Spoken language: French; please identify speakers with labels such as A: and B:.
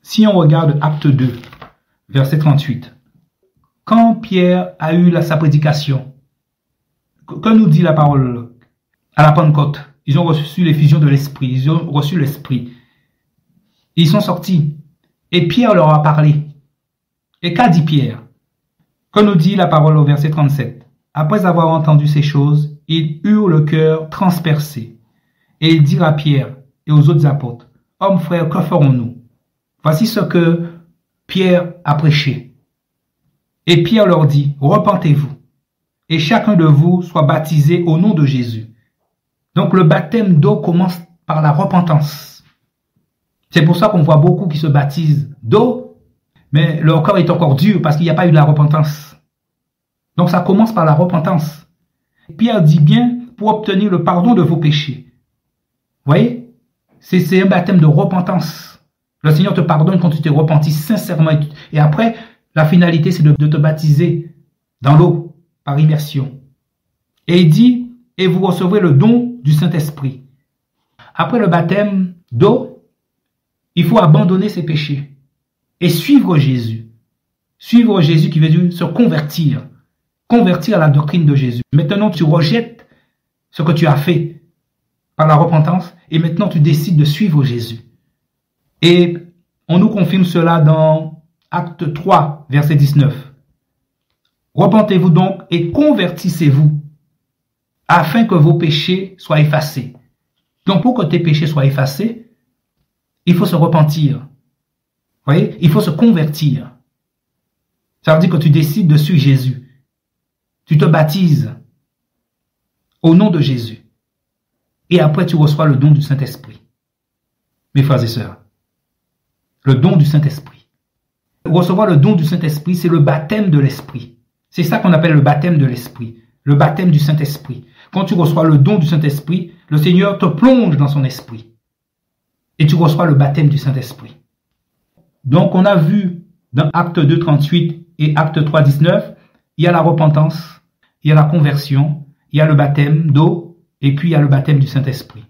A: Si on regarde Acte 2, verset 38, quand Pierre a eu sa prédication, que nous dit la parole à la Pentecôte? Ils ont reçu l'effusion de l'Esprit, ils ont reçu l'Esprit. Ils sont sortis et Pierre leur a parlé. Et qu'a dit Pierre? Que nous dit la parole au verset 37? Après avoir entendu ces choses, ils eurent le cœur transpercé. Et ils dirent à Pierre et aux autres apôtres, hommes frères, que ferons-nous? Voici ce que Pierre a prêché. Et Pierre leur dit, repentez-vous, et chacun de vous soit baptisé au nom de Jésus. Donc le baptême d'eau commence par la repentance. C'est pour ça qu'on voit beaucoup qui se baptisent d'eau, mais leur corps est encore dur parce qu'il n'y a pas eu de la repentance. Donc ça commence par la repentance. Pierre dit bien, pour obtenir le pardon de vos péchés. Vous voyez? C'est un baptême de repentance. Le Seigneur te pardonne quand tu te repentis sincèrement. Et après, la finalité, c'est de te baptiser dans l'eau, par immersion. Et il dit, et vous recevrez le don du Saint-Esprit. Après le baptême d'eau, il faut abandonner ses péchés et suivre Jésus. Suivre Jésus qui veut dire se convertir. Convertir à la doctrine de Jésus. Maintenant, tu rejettes ce que tu as fait par la repentance et maintenant tu décides de suivre Jésus. Et on nous confirme cela dans Acte 3, verset 19. Repentez-vous donc et convertissez-vous afin que vos péchés soient effacés. Donc pour que tes péchés soient effacés, il faut se repentir. Vous voyez, il faut se convertir. Ça veut dire que tu décides de suivre Jésus. Tu te baptises au nom de Jésus. Et après, tu reçois le don du Saint-Esprit. Mes frères et sœurs, le don du Saint-Esprit. Recevoir le don du Saint-Esprit, c'est le baptême de l'Esprit. C'est ça qu'on appelle le baptême de l'Esprit, le baptême du Saint-Esprit. Quand tu reçois le don du Saint-Esprit, le Seigneur te plonge dans son esprit. Et tu reçois le baptême du Saint-Esprit. Donc, on a vu dans Acte 2, 38 et Acte 3, 19, il y a la repentance, il y a la conversion, il y a le baptême d'eau, et puis il y a le baptême du Saint-Esprit.